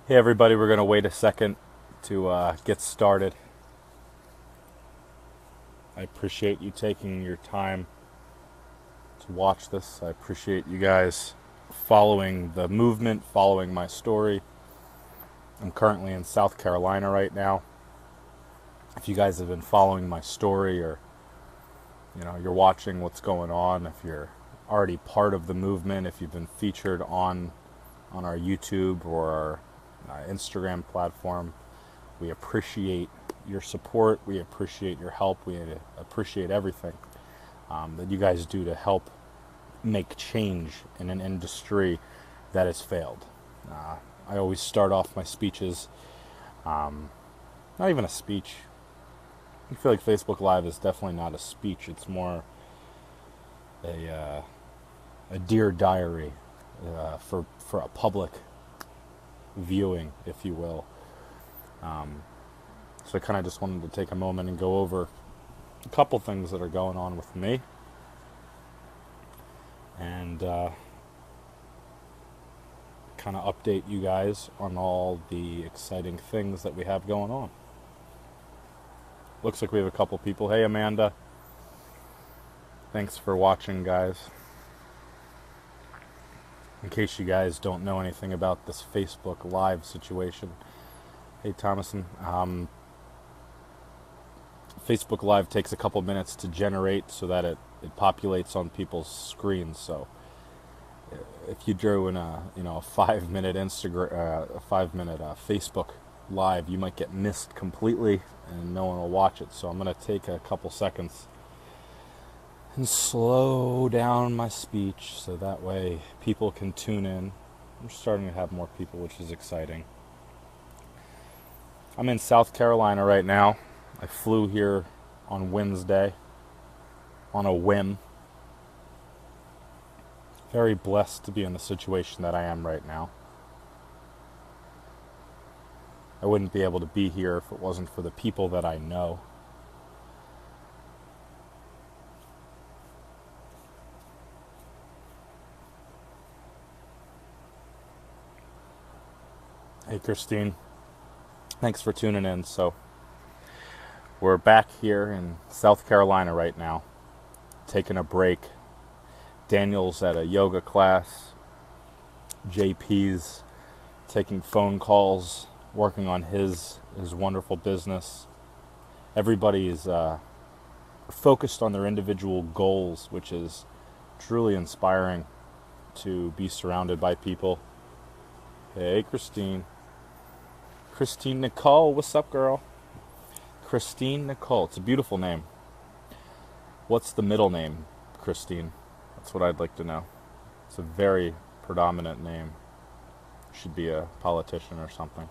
Hey everybody, we're going to wait a second to get started. I appreciate you taking your time to watch this. I appreciate you guys following the movement, following my story. I'm currently in South Carolina right now. If you guys have been following my story or you're watching what's going on, if you're already part of the movement, if you've been featured on our YouTube or our Instagram platform, we appreciate your support. We appreciate your help. We appreciate everything that you guys do to help make change in an industry that has failed. I always start off my speeches, not even a speech. I feel like Facebook Live is definitely not a speech. It's more a dear diary for a public viewing, if you will. So I kind of just wanted to take a moment and go over a couple things that are going on with me, and kind of update you guys on all the exciting things that we have going on. Looks like we have a couple people. Hey Amanda, thanks for watching, guys. In case you guys don't know anything about this Facebook Live situation, hey Thomason, Facebook Live takes a couple minutes to generate so that it populates on people's screens. So if you drew in a 5-minute Instagram, a 5-minute Facebook Live, you might get missed completely, and no one will watch it. So I'm gonna take a couple seconds and slow down my speech so that way people can tune in. I'm starting to have more people, which is exciting. I'm in South Carolina right now. I flew here on Wednesday on a whim. Very blessed to be in the situation that I am right now. I wouldn't be able to be here if it wasn't for the people that I know. Hey Christine, thanks for tuning in. So we're back here in South Carolina right now, taking a break. Daniel's at a yoga class. JP's taking phone calls, working on his wonderful business. Everybody is focused on their individual goals, which is truly inspiring to be surrounded by people. Hey Christine. Christine Nicole, what's up, girl? Christine Nicole, it's a beautiful name. What's the middle name, Christine? That's what I'd like to know. It's a very predominant name. Should be a politician or something.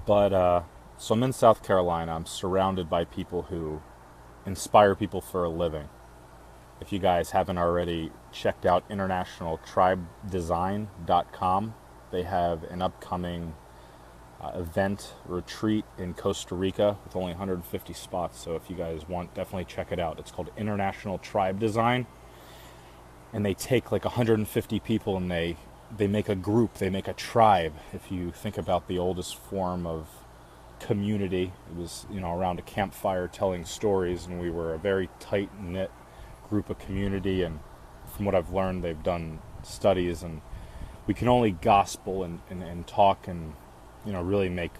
But so I'm in South Carolina. I'm surrounded by people who inspire people for a living. If you guys haven't already checked out internationaltribedesign.com, they have an upcoming event retreat in Costa Rica with only 150 spots. So if you guys want, definitely check it out. It's called International Tribe Design, and they take like 150 people and they make a group, they make a tribe. If you think about the oldest form of community, it was around a campfire telling stories, and we were a very tight knit group of community. And from what I've learned, they've done studies, and we can only gospel and talk and really make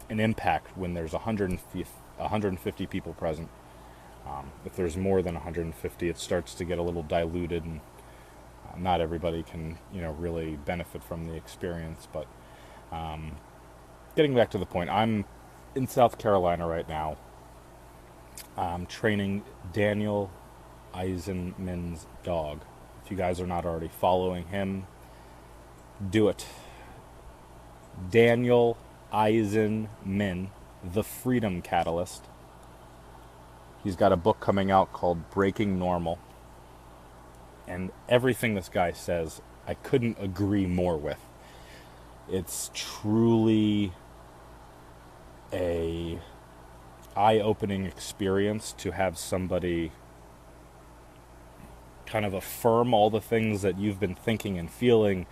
an impact when there's 150 people present. If there's more than 150, it starts to get a little diluted, and not everybody can really benefit from the experience. But getting back to the point, I'm in South Carolina right now. I'm training Daniel Eisenman's dog. If you guys are not already following him, do it. Daniel Eisenman, The Freedom Catalyst. He's got a book coming out called Breaking Normal. And everything this guy says, I couldn't agree more with. It's truly a eye-opening experience to have somebody kind of affirm all the things that you've been thinking and feeling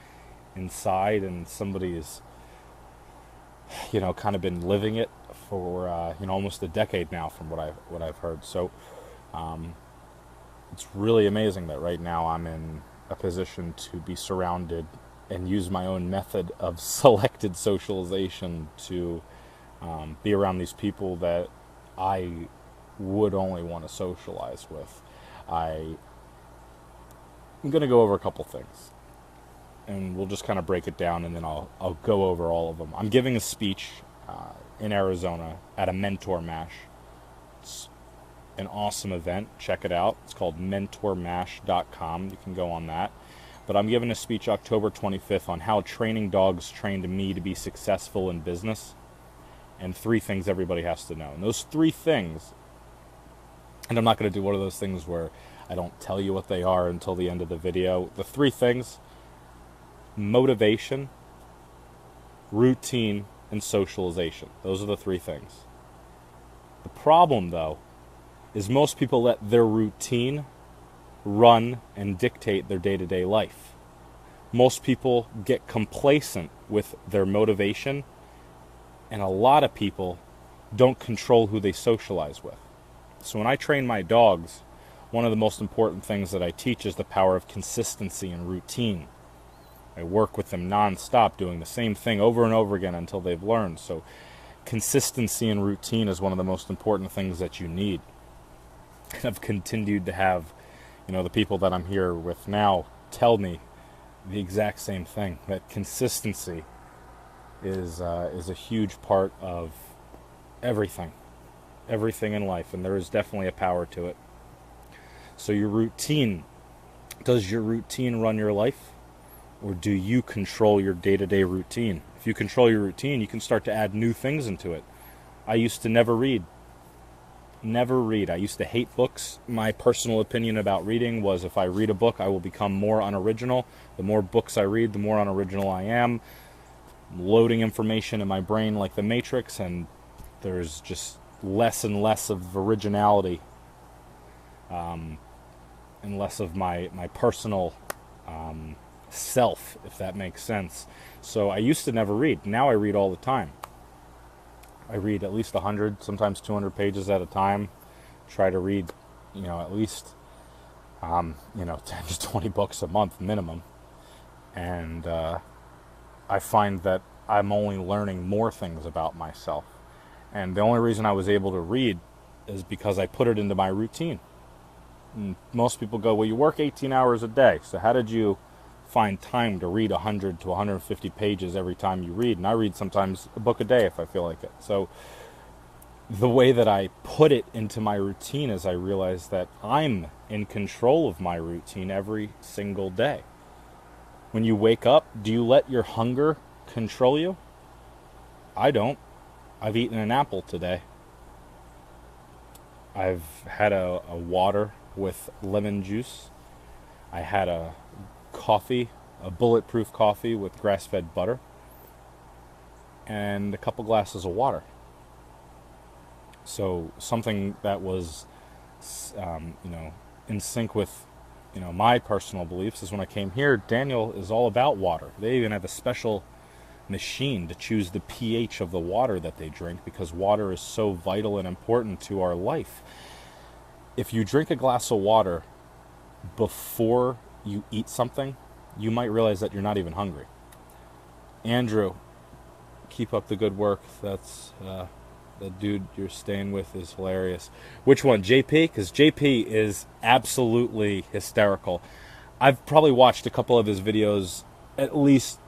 inside, and somebody's, kind of been living it for, almost a decade now from what I've heard. So it's really amazing that right now I'm in a position to be surrounded and use my own method of selected socialization to be around these people that I would only want to socialize with. I'm going to go over a couple things, and we'll just kind of break it down, and then I'll go over all of them. I'm giving a speech in Arizona at a Mentor Mash. It's an awesome event. Check it out. It's called mentormash.com. You can go on that. But I'm giving a speech October 25th on how training dogs trained me to be successful in business, and 3 things everybody has to know. And those 3 things, and I'm not going to do one of those things where I don't tell you what they are until the end of the video. The 3 things: motivation, routine, and socialization. Those are the 3 things. The problem, though, is most people let their routine run and dictate their day-to-day life. Most people get complacent with their motivation, and a lot of people don't control who they socialize with. So when I train my dogs, one of the most important things that I teach is the power of consistency and routine. I work with them non-stop, doing the same thing over and over again until they've learned. So consistency and routine is one of the most important things that you need. And I've continued to have, the people that I'm here with now tell me the exact same thing, that consistency is a huge part of everything in life, and there is definitely a power to it. So your routine, does your routine run your life, or do you control your day-to-day routine? If you control your routine, you can start to add new things into it. I used to never read. I used to hate books. My personal opinion about reading was, if I read a book, I will become more unoriginal. The more books I read, the more unoriginal I am. I'm loading information in my brain like the Matrix, and there's just less and less of originality, and less of my personal self, if that makes sense. So I used to never read. Now I read all the time. I read at least 100, sometimes 200 pages at a time. Try to read, at least, 10 to 20 books a month minimum. And I find that I'm only learning more things about myself. And the only reason I was able to read is because I put it into my routine. And most people go, well, you work 18 hours a day, so how did you find time to read 100 to 150 pages every time you read? And I read sometimes a book a day if I feel like it. So the way that I put it into my routine is I realize that I'm in control of my routine every single day. When you wake up, do you let your hunger control you? I don't. I've eaten an apple today. I've had a water with lemon juice. I had a coffee, a bulletproof coffee with grass-fed butter, and a couple glasses of water. So something that was, in sync with, my personal beliefs is when I came here, Daniel is all about water. They even have a special machine to choose the pH of the water that they drink, because water is so vital and important to our life. If you drink a glass of water before you eat something, you might realize that you're not even hungry. Andrew, keep up the good work. That's the dude you're staying with is hilarious. Which one, JP? Because JP is absolutely hysterical. I've probably watched a couple of his videos at least,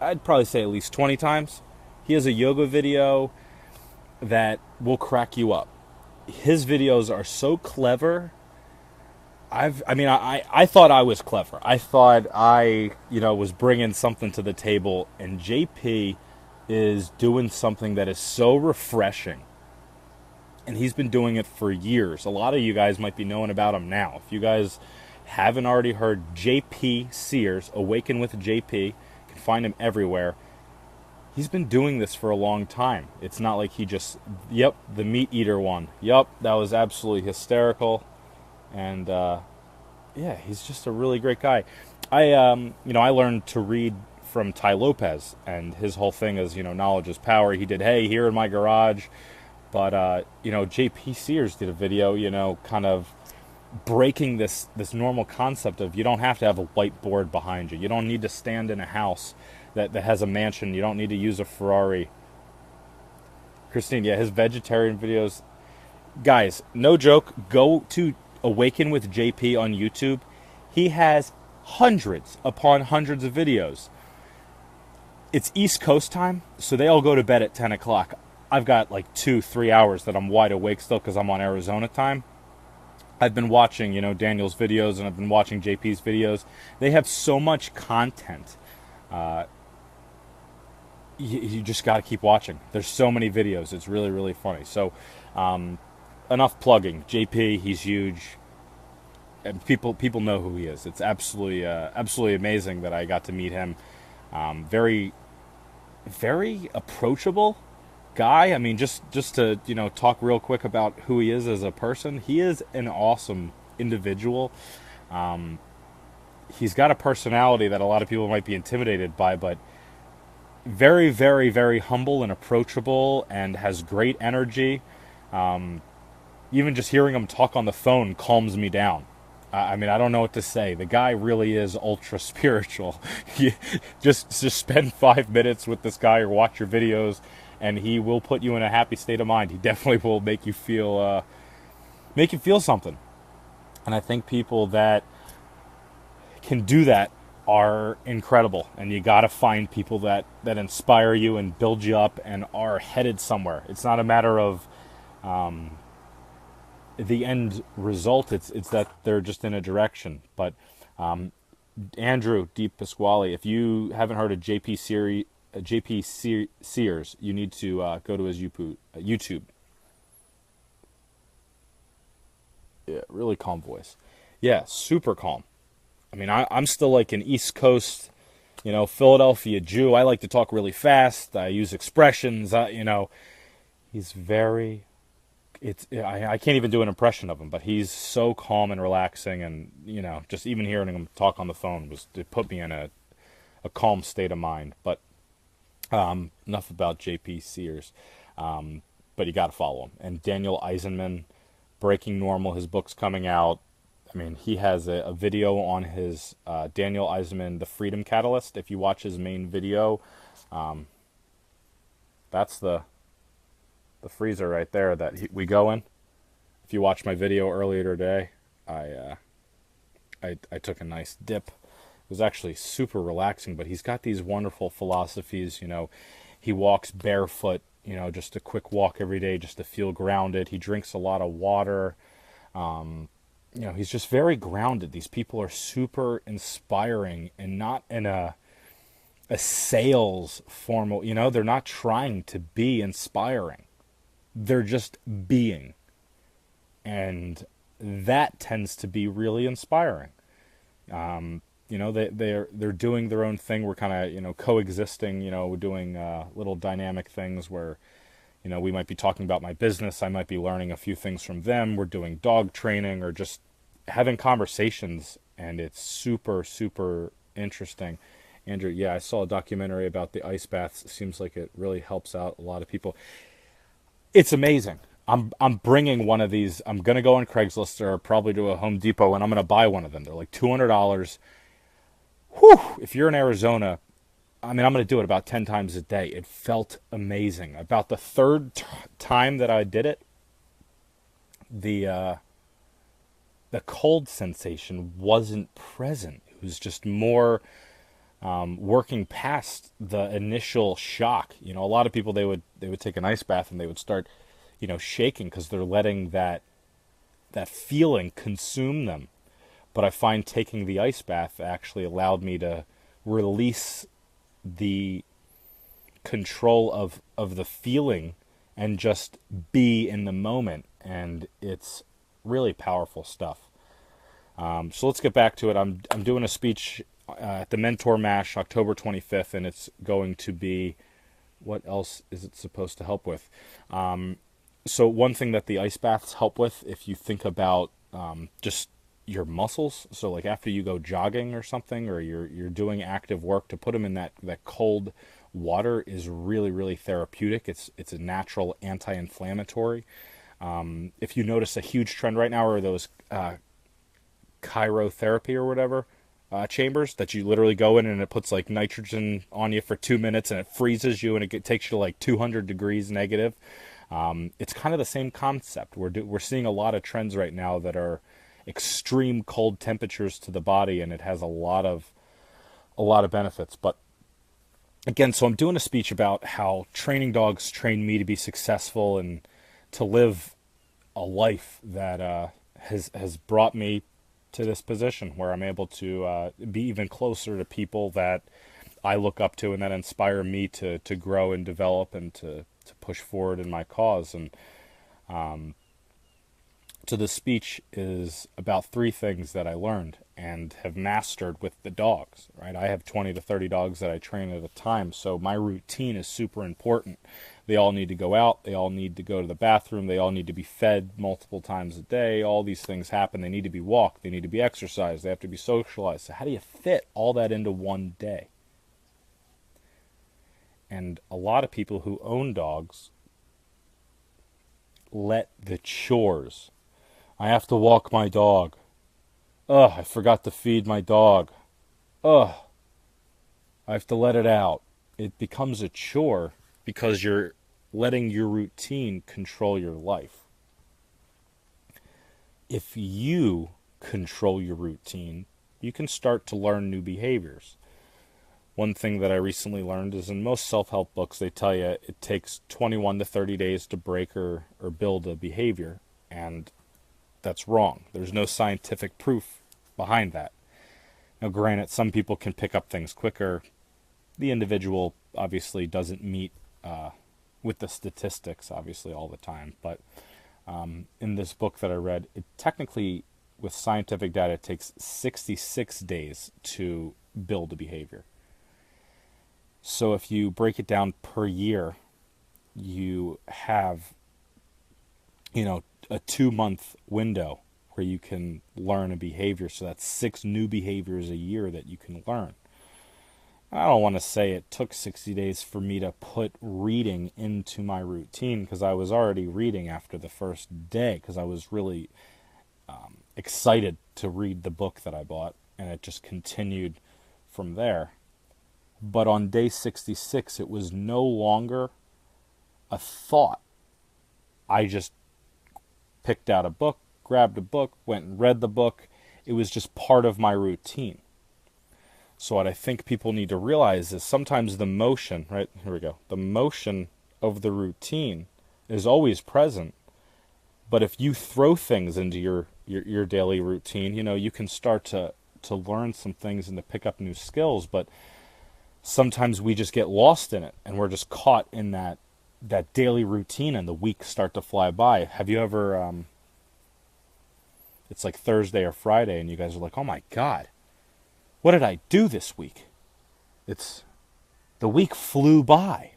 I'd probably say at least 20 times. He has a yoga video that will crack you up. His videos are so clever. I thought I was clever. I thought I, was bringing something to the table, and JP is doing something that is so refreshing. And he's been doing it for years. A lot of you guys might be knowing about him now. If you guys haven't already heard JP Sears, Awaken with JP, you can find him everywhere. He's been doing this for a long time. It's not like he just, the meat eater one. That was absolutely hysterical. And, he's just a really great guy. I learned to read from Ty Lopez, and his whole thing is, knowledge is power. He did, hey, here in my garage. But, JP Sears did a video, kind of breaking this normal concept of you don't have to have a whiteboard behind you. You don't need to stand in a house that has a mansion. You don't need to use a Ferrari. Christine, yeah, his vegetarian videos. Guys, no joke, go to Awaken with JP on YouTube. He has hundreds upon hundreds of videos. It's East Coast time, so they all go to bed at 10 o'clock. I've got like 2-3 hours that I'm wide awake still because I'm on Arizona time. I've been watching, Daniel's videos, and I've been watching JP's videos. They have so much content. You just got to keep watching. There's so many videos. It's really, really funny. So, enough plugging. JP, he's huge. And people know who he is. It's absolutely amazing that I got to meet him. Very, very approachable guy. I mean, just to talk real quick about who he is as a person. He is an awesome individual. He's got a personality that a lot of people might be intimidated by, but very, very, very humble and approachable, and has great energy. Even just hearing him talk on the phone calms me down. I mean, I don't know what to say. The guy really is ultra spiritual. Just spend 5 minutes with this guy or watch your videos, and he will put you in a happy state of mind. He definitely will make you feel something. And I think people that can do that are incredible. And you got to find people that inspire you and build you up and are headed somewhere. It's not a matter of the end result. It's that they're just in a direction. But Andrew D. Pasquale, if you haven't heard of JP Sears, you need to go to his YouTube. Yeah, really calm voice. Yeah, super calm. I mean, I'm still like an East Coast, Philadelphia Jew. I like to talk really fast. I use expressions. He's very. I can't even do an impression of him, but he's so calm and relaxing, and just even hearing him talk on the phone it put me in a calm state of mind. But enough about JP Sears. But you got to follow him. And Daniel Eisenman, Breaking Normal, his book's coming out. I mean, he has a video on his Daniel Eisenman, The Freedom Catalyst. If you watch his main video, that's the freezer right there that we go in. If you watch my video earlier today, I took a nice dip. It was actually super relaxing, but he's got these wonderful philosophies. He walks barefoot, just a quick walk every day just to feel grounded. He drinks a lot of water. He's just very grounded. These people are super inspiring, and not in a sales formal, they're not trying to be inspiring. They're just being. And that tends to be really inspiring. They're doing their own thing. We're kind of, coexisting, we're doing little dynamic things where, we might be talking about my business. I might be learning a few things from them. We're doing dog training or just having conversations, and it's super, super interesting. Andrew, yeah, I saw a documentary about the ice baths. It seems like it really helps out a lot of people. It's amazing. I'm bringing one of these. I'm going to go on Craigslist or probably to a Home Depot, and I'm going to buy one of them. They're like $200. Whew! If you're in Arizona, I mean, I'm going to do it about 10 times a day. It felt amazing. About the third time that I did it, the cold sensation wasn't present. It was just more working past the initial shock. A lot of people, they would take an ice bath and they would start, shaking because they're letting that feeling consume them. But I find taking the ice bath actually allowed me to release the control of the feeling and just be in the moment. And it's really powerful stuff. So let's get back to it. I'm doing a speech at the Mentor Mash October 25th, and it's going to be, what else is it supposed to help with? So one thing that the ice baths help with, if you think about just your muscles. So like after you go jogging or something, or you're doing active work, to put them in that cold water is really, really therapeutic. It's a natural anti-inflammatory. If you notice, a huge trend right now are those cryotherapy or whatever chambers that you literally go in and it puts like nitrogen on you for 2 minutes and it freezes you and it takes you to like 200 degrees negative. It's kind of the same concept. We're seeing a lot of trends right now that are extreme cold temperatures to the body, and it has a lot of benefits. But again, so I'm doing a speech about how training dogs train me to be successful and to live a life that has brought me to this position where I'm able to be even closer to people that I look up to and that inspire me to grow and develop and to push forward in my cause. And so the speech is about 3 things that I learned and have mastered with the dogs, right? I have 20 to 30 dogs that I train at a time, so my routine is super important. They all need to go out, they all need to go to the bathroom, they all need to be fed multiple times a day, all these things happen. They need to be walked, they need to be exercised, they have to be socialized. So how do you fit all that into one day? And a lot of people who own dogs let the chores. I have to walk my dog. Ugh, I forgot to feed my dog. Ugh, I have to let it out. It becomes a chore because you're letting your routine control your life. If you control your routine, you can start to learn new behaviors. One thing that I recently learned is in most self-help books, they tell you it takes 21 to 30 days to break or build a behavior, and that's wrong. There's no scientific proof behind that. Now, granted, some people can pick up things quicker. The individual obviously doesn't meet with the statistics, obviously, all the time. But in this book that I read, it technically, with scientific data, it takes 66 days to build a behavior. So if you break it down per year, you have, a 2-month window where you can learn a behavior. So that's 6 new behaviors a year that you can learn. I don't want to say it took 60 days for me to put reading into my routine, because I was already reading after the first day, because I was really excited to read the book that I bought, and it just continued from there. But on day 66, it was no longer a thought. I just picked out a book, grabbed a book, went and read the book. It was just part of my routine. So what I think people need to realize is sometimes the motion, right? Here we go. The motion of the routine is always present. But if you throw things into your daily routine, you can start to learn some things and to pick up new skills. But sometimes we just get lost in it, and we're just caught in that daily routine, and the weeks start to fly by. Have you ever, it's like Thursday or Friday, and you guys are like, oh my God, what did I do this week? The week flew by.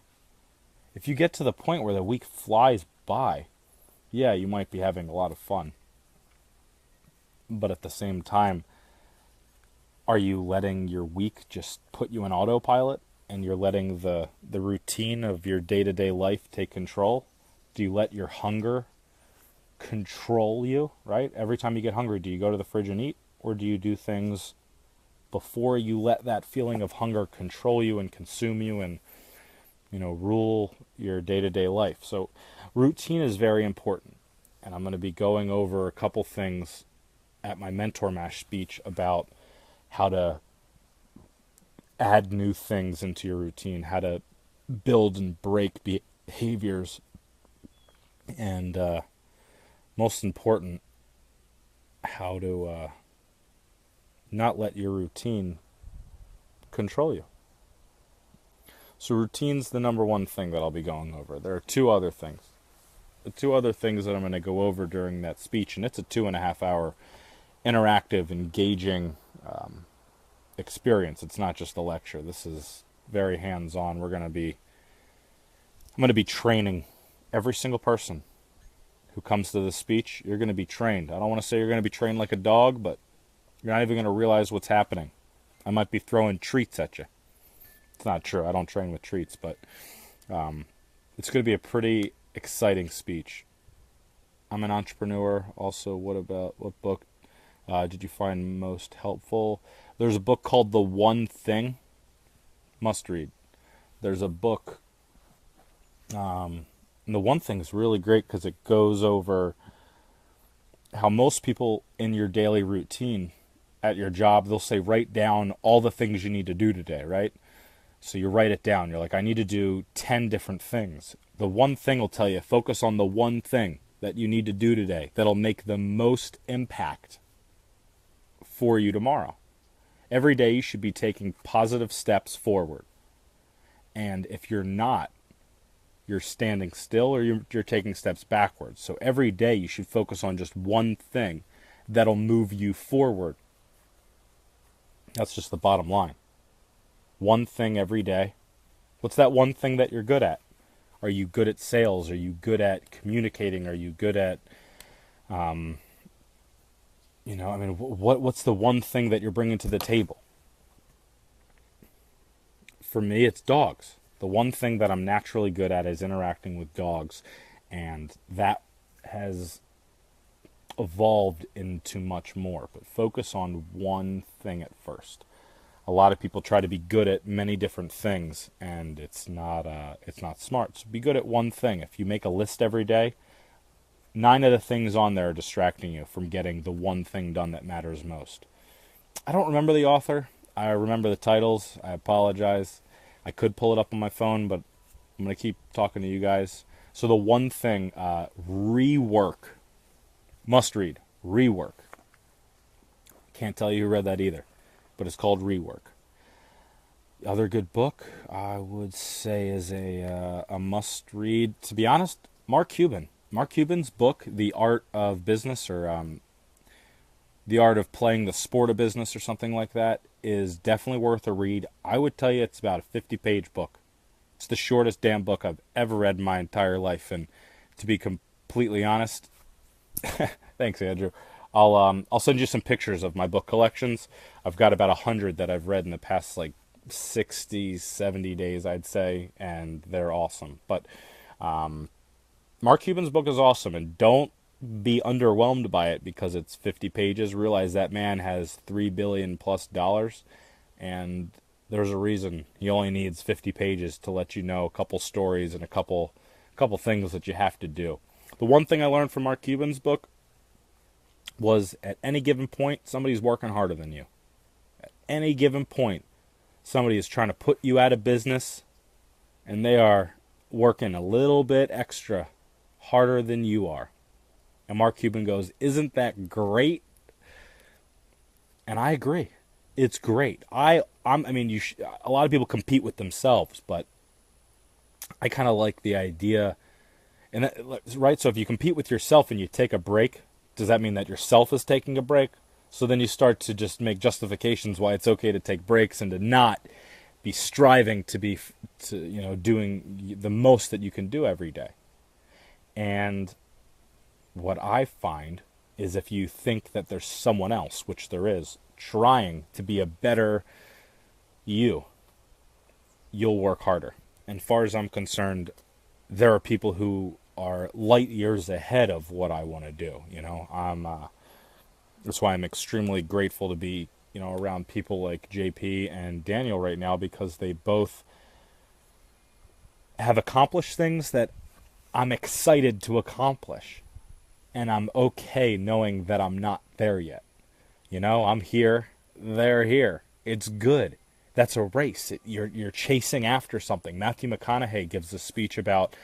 If you get to the point where the week flies by, yeah, you might be having a lot of fun. But at the same time, are you letting your week just put you in autopilot, and you're letting the routine of your day-to-day life take control? Do you let your hunger control you, right? Every time you get hungry, do you go to the fridge and eat? Or do you do things before you let that feeling of hunger control you and consume you and, rule your day-to-day life? So routine is very important. And I'm going to be going over a couple things at my Mentor Mash speech about how to add new things into your routine, how to build and break behaviors, and most important, how to not let your routine control you. So routine's the number one thing that I'll be going over. There are 2 other things. The 2 other things that I'm going to go over during that speech, and it's a 2.5-hour interactive, engaging experience. It's not just a lecture. This is very hands-on. I'm going to be training every single person who comes to this speech. You're going to be trained. I don't want to say you're going to be trained like a dog, but You're not even going to realize what's happening. I might be throwing treats at you. It's not true. I don't train with treats, but it's going to be a pretty exciting speech. I'm an entrepreneur. Also, what book did you find most helpful? There's a book called The One Thing. Must read. There's a book, and The One Thing is really great because it goes over how most people in your daily routine at your job, they'll say, write down all the things you need to do today, right? So you write it down. You're like, I need to do 10 different things. The One Thing will tell you, focus on the one thing that you need to do today that'll make the most impact for you tomorrow. Every day you should be taking positive steps forward. And if you're not, you're standing still or you're taking steps backwards. So every day you should focus on just one thing that'll move you forward. That's just the bottom line. One thing every day. What's that one thing that you're good at? Are you good at sales? Are you good at communicating? Are you good at, what's the one thing that you're bringing to the table? For me, it's dogs. The one thing that I'm naturally good at is interacting with dogs, and that has evolved into much more. But focus on one thing at first. A lot of people try to be good at many different things, and it's not smart. So be good at one thing. If you make a list every day, 9 of the things on there are distracting you from getting the one thing done that matters most. I don't remember the author. I remember the titles. I apologize. I could pull it up on my phone, but I'm going to keep talking to you guys. So the One Thing, Rework. Must read. Rework. Can't tell you who read that either, but it's called Rework. The other good book, I would say, is a must read. To be honest, Mark Cuban. Mark Cuban's book, The Art of Business, or The Art of Playing the Sport of Business, or something like that, is definitely worth a read. I would tell you it's about a 50-page book. It's the shortest damn book I've ever read in my entire life, and to be completely honest, thanks, Andrew. I'll send you some pictures of my book collections. I've got about 100 that I've read in the past 60, 70 days, I'd say, and they're awesome. But Mark Cuban's book is awesome, and don't be underwhelmed by it because it's 50 pages. Realize that man has $3 billion plus, and there's a reason he only needs 50 pages to let you know a couple stories and a couple things that you have to do. The one thing I learned from Mark Cuban's book was at any given point, somebody's working harder than you. At any given point, somebody is trying to put you out of business, and they are working a little bit extra harder than you are. And Mark Cuban goes, isn't that great? And I agree. It's great. A lot of people compete with themselves, but I kind of like the idea. And right, so if you compete with yourself and you take a break, does that mean that yourself is taking a break? So then you start to just make justifications why it's okay to take breaks and to not be striving to be doing the most that you can do every day. And what I find is if you think that there's someone else, which there is, trying to be a better you'll work harder. And far as I'm concerned, there are people who are light years ahead of what I want to do. That's why I'm extremely grateful to be, around people like JP and Daniel right now, because they both have accomplished things that I'm excited to accomplish. And I'm okay knowing that I'm not there yet. I'm here, they're here. It's good. That's a race. You're chasing after something. Matthew McConaughey gives a speech about,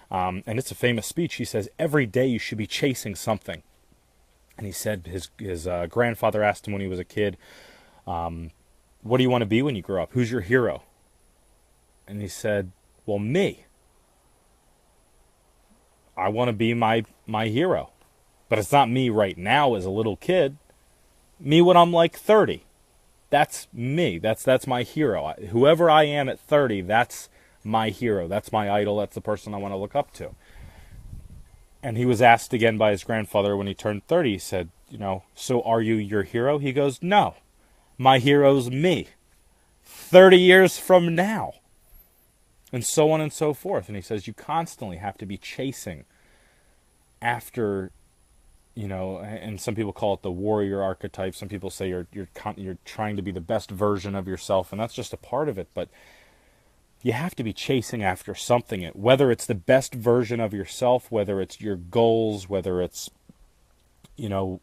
and it's a famous speech. He says, every day you should be chasing something. And he said his grandfather asked him when he was a kid, what do you want to be when you grow up? Who's your hero? And he said, well, me. I want to be my hero. But it's not me right now as a little kid. Me when I'm 30. That's me. That's my hero. Whoever I am at 30, that's my hero. That's my idol. That's the person I want to look up to. And he was asked again by his grandfather when he turned 30. He said, so are you your hero? He goes, no, my hero's me. 30 years from now. And so on and so forth. And he says you constantly have to be chasing after, and some people call it the warrior archetype. Some people say you're trying to be the best version of yourself, and that's just a part of it. But you have to be chasing after something, whether it's the best version of yourself, whether it's your goals, whether it's, your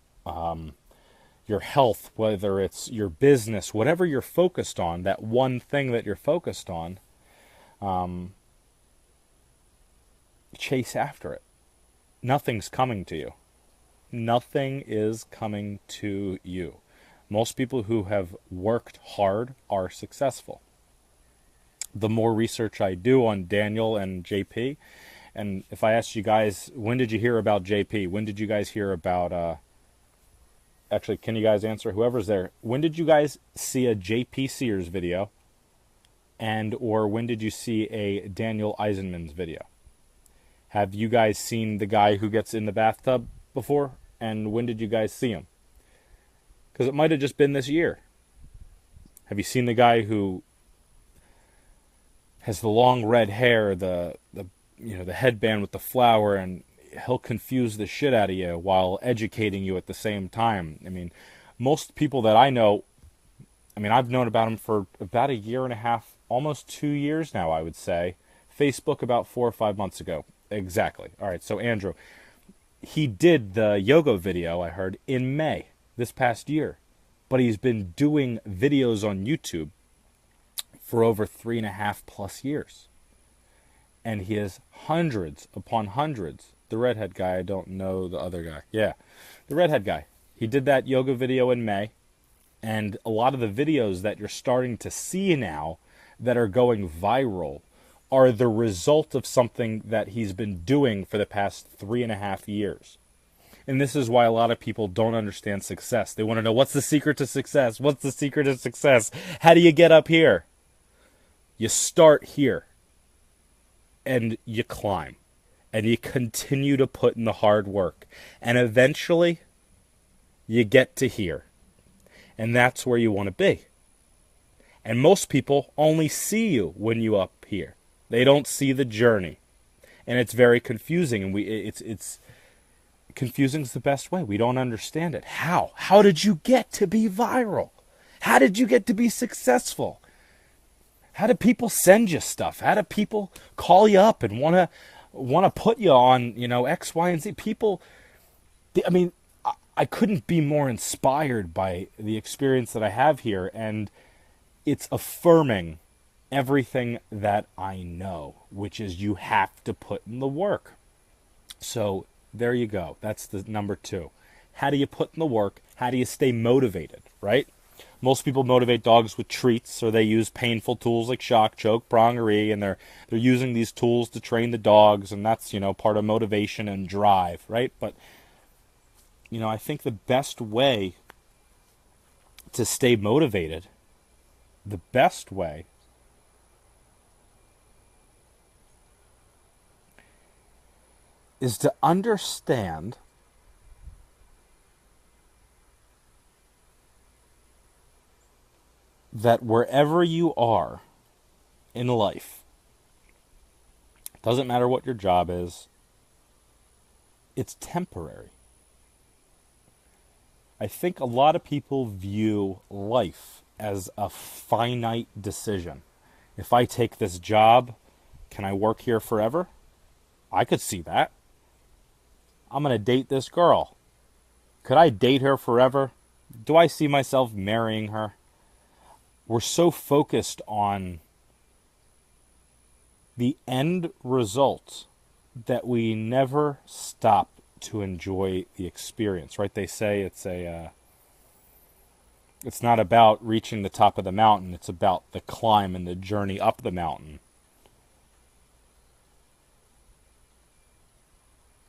health, whether it's your business, whatever you're focused on, that one thing that you're focused on, chase after it. Nothing's coming to you. Nothing is coming to you. Most people who have worked hard are successful. The more research I do on Daniel and JP, and if I asked you guys, when did you hear about JP? When did you guys hear about, actually, can you guys answer? Whoever's there, when did you guys see a JP Sears video? Or when did you see a Daniel Eisenman's video? Have you guys seen the guy who gets in the bathtub before? And when did you guys see him? Because it might have just been this year. Have you seen the guy who has the long red hair, the headband with the flower, and he'll confuse the shit out of you while educating you at the same time? I mean, most people that I know, I've known about him for about a year and a half, almost 2 years now, I would say. Facebook about 4 or 5 months ago. Exactly. All right, so Andrew, he did the yoga video, I heard, in May, this past year. But he's been doing videos on YouTube for over 3.5+ years. And he has hundreds upon hundreds. The redhead guy, I don't know the other guy. Yeah, the redhead guy. He did that yoga video in May. And a lot of the videos that you're starting to see now that are going viral are the result of something that he's been doing for the past 3.5 years. And this is why a lot of people don't understand success. They want to know, what's the secret to success? What's the secret to success? How do you get up here? You start here. And you climb. And you continue to put in the hard work. And eventually, you get to here. And that's where you want to be. And most people only see you when you up here. They don't see the journey. And it's very confusing. And it's confusing is the best way. We don't understand it. How? How did you get to be viral? How did you get to be successful? How do people send you stuff? How do people call you up and want to put you on, X, Y, and Z? People, I couldn't be more inspired by the experience that I have here, and it's affirming everything that I know, which is you have to put in the work. So there you go. That's the number 2. How do you put in the work? How do you stay motivated, right? Most people motivate dogs with treats, or they use painful tools like shock, choke, prongery, and they're using these tools to train the dogs, and that's, part of motivation and drive, right? But, I think the best way to stay motivated, the best way is to understand that wherever you are in life, doesn't matter what your job is, it's temporary. I think a lot of people view life as a finite decision. If I take this job, can I work here forever? I could see that. I'm going to date this girl. Could I date her forever? Do I see myself marrying her? We're so focused on the end result that we never stop to enjoy the experience, right? They say it's not about reaching the top of the mountain, it's about the climb and the journey up the mountain.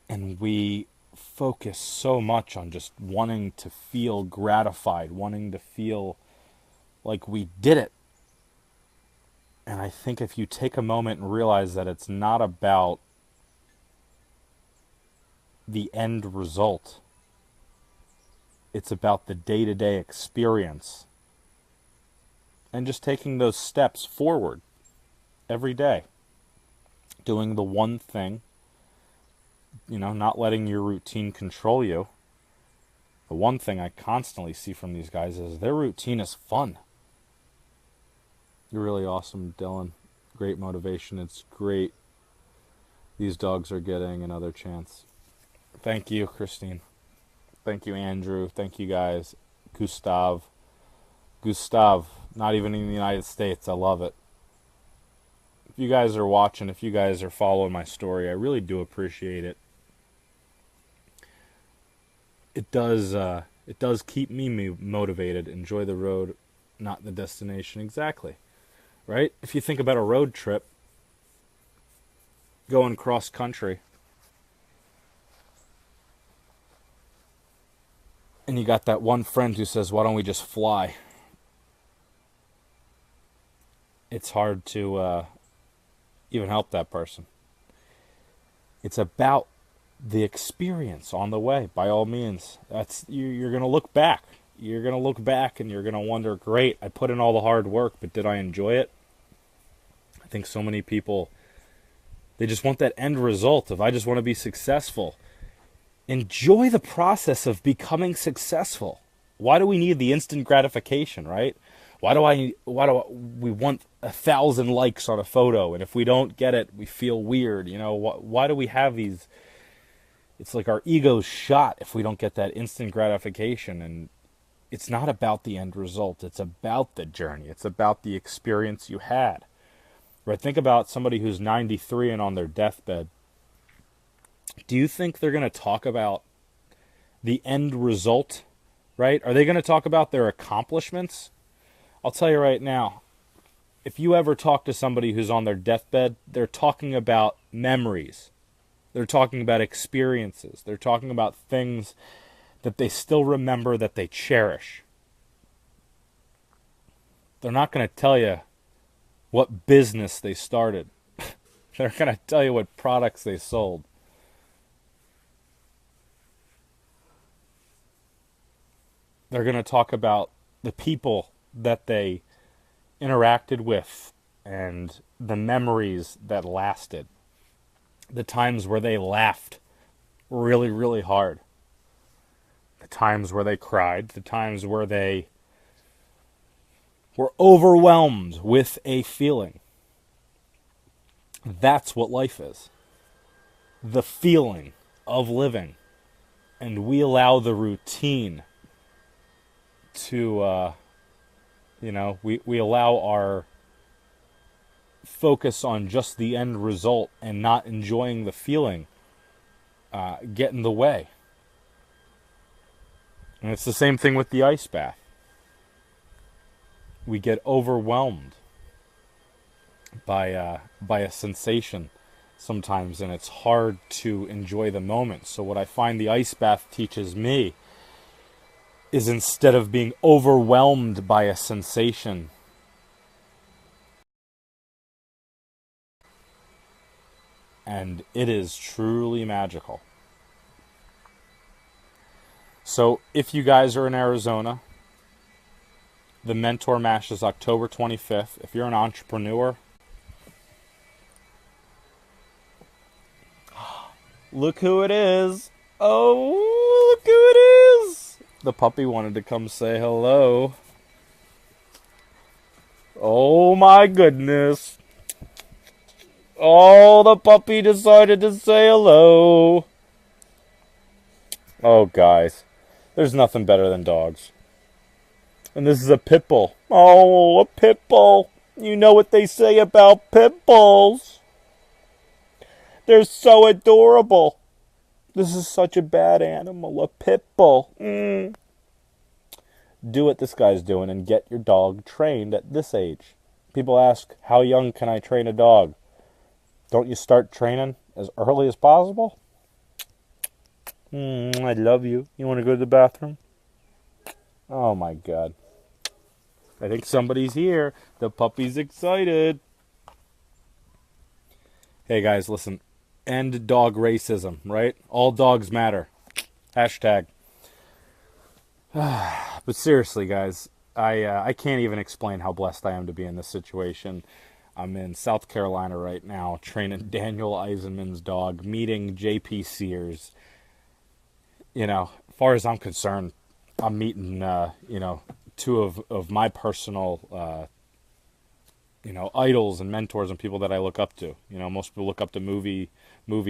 And we focus so much on just wanting to feel gratified, wanting to feel like we did it. And I think if you take a moment and realize that it's not about the end result. It's about the day-to-day experience and just taking those steps forward every day. Doing the one thing, not letting your routine control you. The one thing I constantly see from these guys is their routine is fun. You're really awesome, Dylan. Great motivation. It's great these dogs are getting another chance. Thank you, Christine. Thank you, Andrew. Thank you, guys. Gustav, not even in the United States. I love it. If you guys are watching, if you guys are following my story, I really do appreciate it. It does keep me motivated. Enjoy the road, not the destination. Exactly. Right? If you think about a road trip, going cross country, and you got that one friend who says, why don't we just fly? It's hard to even help that person. It's about the experience on the way, by all means. You're going to look back. You're going to look back and you're going to wonder, great, I put in all the hard work, but did I enjoy it? I think so many people, they just want that end result of, I just want to be successful. Enjoy the process of becoming successful. Why do we need the instant gratification, right? Why do we want 1,000 likes on a photo, and if we don't get it, we feel weird? Why do we have these? It's like our ego's shot if we don't get that instant gratification, and it's not about the end result. It's about the journey. It's about the experience you had. Right? Think about somebody who's 93 and on their deathbed. Do you think they're going to talk about the end result, right? Are they going to talk about their accomplishments? I'll tell you right now, if you ever talk to somebody who's on their deathbed, they're talking about memories. They're talking about experiences. They're talking about things that they still remember, that they cherish. They're not going to tell you what business they started. They're going to tell you what products they sold. They're going to talk about the people that they interacted with and the memories that lasted. The times where they laughed really, really hard. The times where they cried. The times where they were overwhelmed with a feeling. That's what life is. The feeling of living. And we allow the routine to, we allow our focus on just the end result and not enjoying the feeling get in the way. And it's the same thing with the ice bath. We get overwhelmed by a sensation sometimes, and it's hard to enjoy the moment. So what I find the ice bath teaches me is, instead of being overwhelmed by a sensation, and it is truly magical. So if you guys are in Arizona, the Mentor Mash is October 25th. If you're an entrepreneur, look who it is. Oh, look who it is. The puppy wanted to come say hello. Oh my goodness. Oh, the puppy decided to say hello. Oh, guys. There's nothing better than dogs. And this is a pit bull. Oh, a pit bull. You know what they say about pit bulls. They're so adorable. This is such a bad animal, a pit bull. Do what this guy's doing and get your dog trained at this age. People ask, how young can I train a dog? Don't you start training as early as possible? I love you. You want to go to the bathroom? Oh my God. I think somebody's here. The puppy's excited. Hey guys, listen. End dog racism, right? All dogs matter. Hashtag. But seriously, guys, I can't even explain how blessed I am to be in this situation. I'm in South Carolina right now, training Daniel Eisenman's dog, meeting J.P. Sears. You know, as far as I'm concerned, I'm meeting, two of my personal, idols and mentors and people that I look up to. You know, most people look up to movie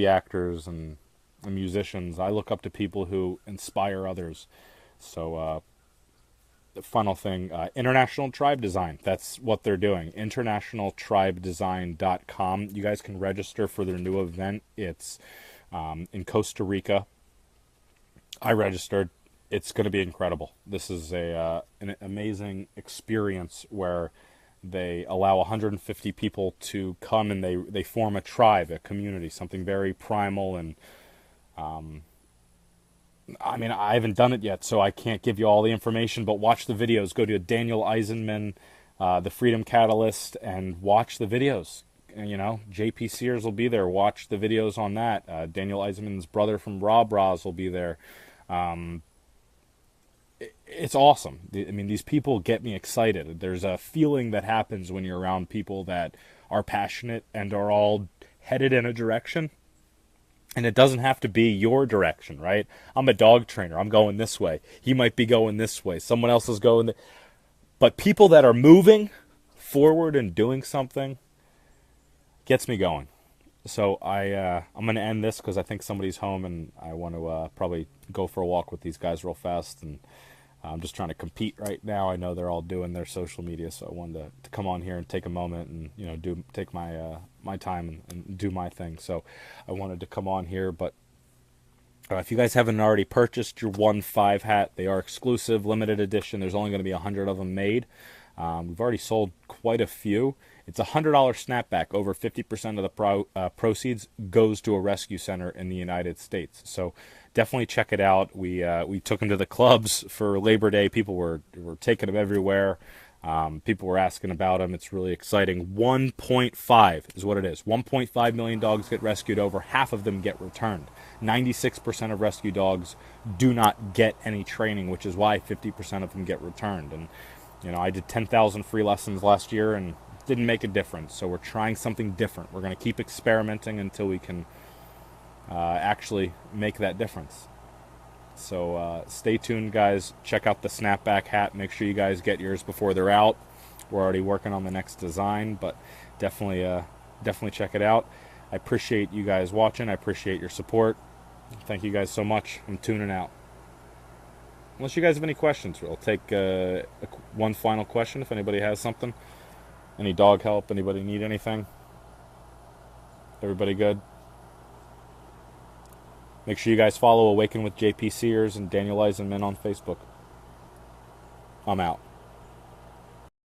actors and musicians. I look up to people who inspire others. So, the final thing, International Tribe Design. That's what they're doing. InternationalTribeDesign.com. You guys can register for their new event. It's in Costa Rica. I registered. It's going to be incredible. This is an amazing experience where they allow 150 people to come, and they form a tribe, a community, something very primal. And I mean, I haven't done it yet, so I can't give you all the information, but watch the videos. Go to Daniel Eisenman, the Freedom Catalyst, and watch the videos. And, J.P. Sears will be there. Watch the videos on that. Daniel Eisenman's brother from Rob Roz will be there. It's awesome. I mean, these people get me excited. There's a feeling that happens when you're around people that are passionate and are all headed in a direction. And it doesn't have to be your direction, right? I'm a dog trainer. I'm going this way. He might be going this way. Someone else is going. But people that are moving forward and doing something gets me going. So I'm going to end this because I think somebody's home, and I want to probably go for a walk with these guys real fast. And I'm just trying to compete right now. I know they're all doing their social media, so I wanted to come on here and take a moment and take my my time and do my thing. So I wanted to come on here. But if you guys haven't already purchased your 1-5 hat, they are exclusive, limited edition. There's only going to be 100 of them made. We've already sold quite a few. It's a $100 snapback. Over 50% of the proceeds goes to a rescue center in the United States. So definitely check it out. We took them to the clubs for Labor Day. People were taking them everywhere. People were asking about them. It's really exciting. 1.5 is what it is. 1.5 million dogs get rescued. Over half of them get returned. 96% of rescue dogs do not get any training, which is why 50% of them get returned. And I did 10,000 free lessons last year and didn't make a difference. So we're trying something different. We're going to keep experimenting until we can actually make that difference. So stay tuned, guys. Check out the snapback hat. Make sure you guys get yours before they're out. We're already working on the next design, but definitely check it out. I appreciate you guys watching. I appreciate your support. Thank you guys so much. I'm tuning out. Unless you guys have any questions, we'll take one final question if anybody has something. Any dog help? Anybody need anything? Everybody good? Make sure you guys follow Awaken with J.P. Sears and Daniel Eisenman on Facebook. I'm out.